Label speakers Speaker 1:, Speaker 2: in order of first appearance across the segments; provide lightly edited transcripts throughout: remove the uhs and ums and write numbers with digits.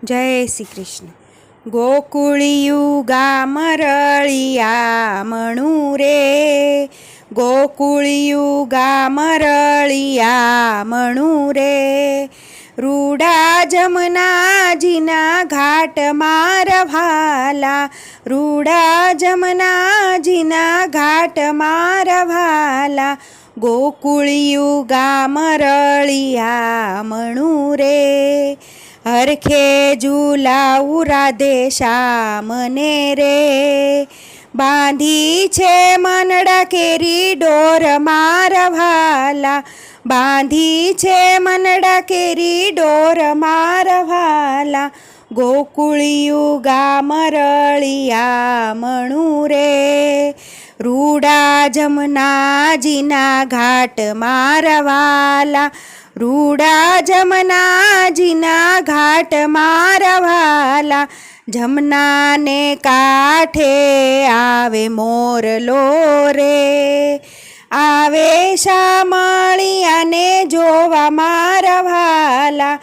Speaker 1: જય શ્રી કૃષ્ણ. ગોકુળિયું ગામ રળિયા મણું રે, ગોકુળિયું ગામ રળિયા મણું રે, રૂડા જમનાજીના ઘાટ મારવાલા, રૂડા જમનાજીના ઘાટ મારવાલા, ગોકુળિયું ગામ રળિયા મણું રે, હરખે ઝુલાવું રાધે શ્યામને રે, બાંધી છે મનડા કેરી ડોર મારવાલા, બાંધી છે મનડા કેરી ડોર મારવાલા, ગોકુળિયું ગામ રળિયા મણું રે, રૂડા જમનાજીના ઘાટ મારવાલા, રૂડા જમનાજીના ઘાટ મારવાલા, જમનાને કાંઠે આવે મોરલો રે, આવે શામળિયાને જોવા મારવાલા,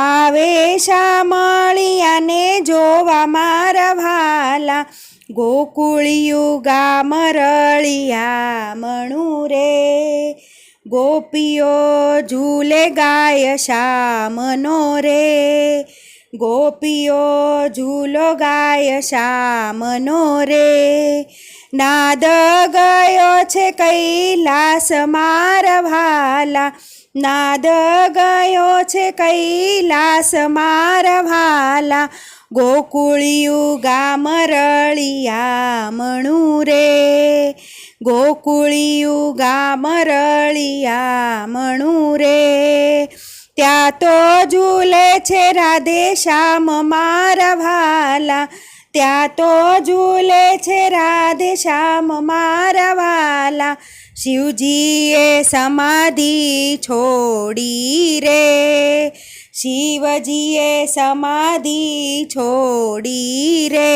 Speaker 1: આવે શામળિયાને જોવા મારવાલા, ગોકુળિયું ગામ રળિયા મણું રે, ગોપીઓ ઝૂલે ગાય શ્યામનો રે, ગોપીઓ ઝૂલો ગાય શ્યામનો રે, નાદ ગયો છે કૈલાસ મારવાલા, નાદ ગયો છે કૈલાસ મારવાલા, ગોકુળિયું ગામ રળિયા મણું રે, ગોકુળિયું ગામ રળિયા મણું રે, ત્યાં તો ઝૂલે છે રાધે શ્યામ મારવાલા, ત્યાં તો ઝૂલે છે રાધે શ્યામ મારવાલા, શિવજીએ સમાધિ છોડી રે, શિવજીએ સમાધિ છોડી રે,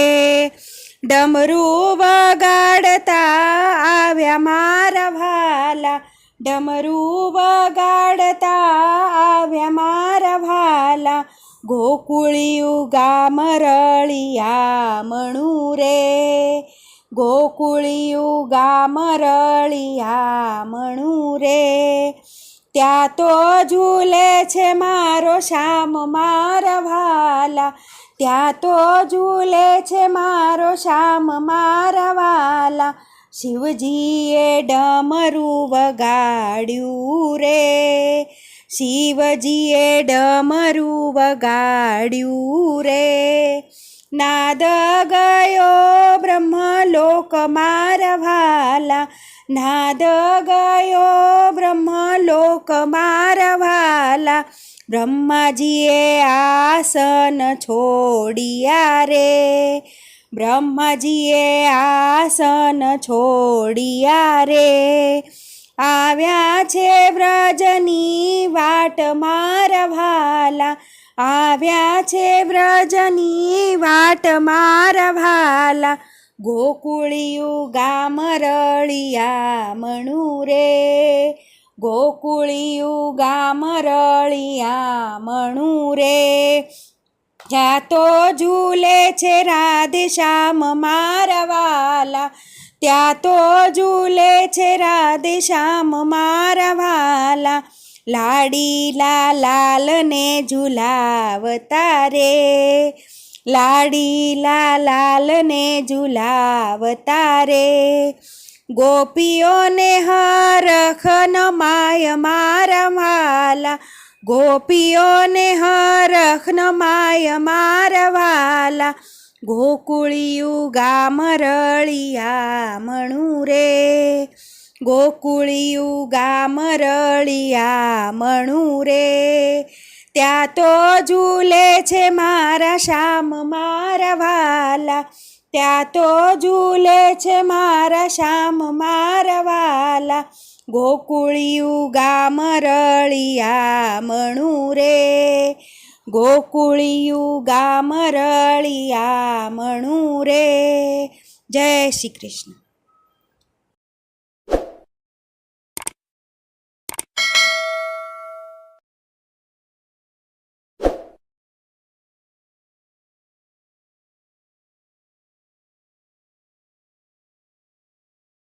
Speaker 1: ડમરું વગાડતા આવ્યા મારવાલા, ડમરું વગાડતા આવ્યા મારવાલા, ગોકુળિયું ગામ રળિયા મણું રે, ગોકુળિયું ગામ રળિયા મણું રે, ત્યાં તો ઝૂલે છે મારો શ્યામ મારવાલા, ત્યાં તો ઝૂલે છે મારો શ્યામ મારવાલા, શિવજીએ ડમરું વગાડ્યું રે, શિવજીએ ડમરું વગાડ્યું રે, નાદ ગયો બ્રહ્મલોક મારવાલા, નાદ ગયો બ્રહ્મલોક મારવાલા, બ્રહ્માજીએ આસન છોડ્યા રે, બ્રહ્માજીએ આસન છોડ્યા રે, આવ્યા છે વ્રજની વાટ મારવાલા, આવ્યા છે વ્રજની વાટ મારવાલા, ગોકુળિયું ગામ રળિયા મણું રે, ગોકુળિયું ગામ રળિયા મણું રે, ત્યાં તો ઝૂલે છે રાધે શ્યામ મારવાલા, ત્યાં તો ઝૂલે છે રાધે શ્યામ મારવાલા, લાડીલા લાલને ઝુલાવતા રે, લાડીલા લાલને ઝુલાવતા રે, ગોપીઓને હરખ નમાય મારવાલા, ગોપીઓને હરખ નમાય મારવાલા, ગોકુળિયું ગામ રળિયા મણું રે, ગોકુળિયું ગામ રળિયા મણું રે, ત્યાં તો ઝૂલે છે મારા શ્યામ મારવાલા, ત્યાં તો ઝૂલે છે મારા શ્યામ મારવાલા, ગોકુળિયું ગામ રળિયા મણું રે, ગોકુળિયું ગામ રળિયા મણું રે. જય શ્રી કૃષ્ણ.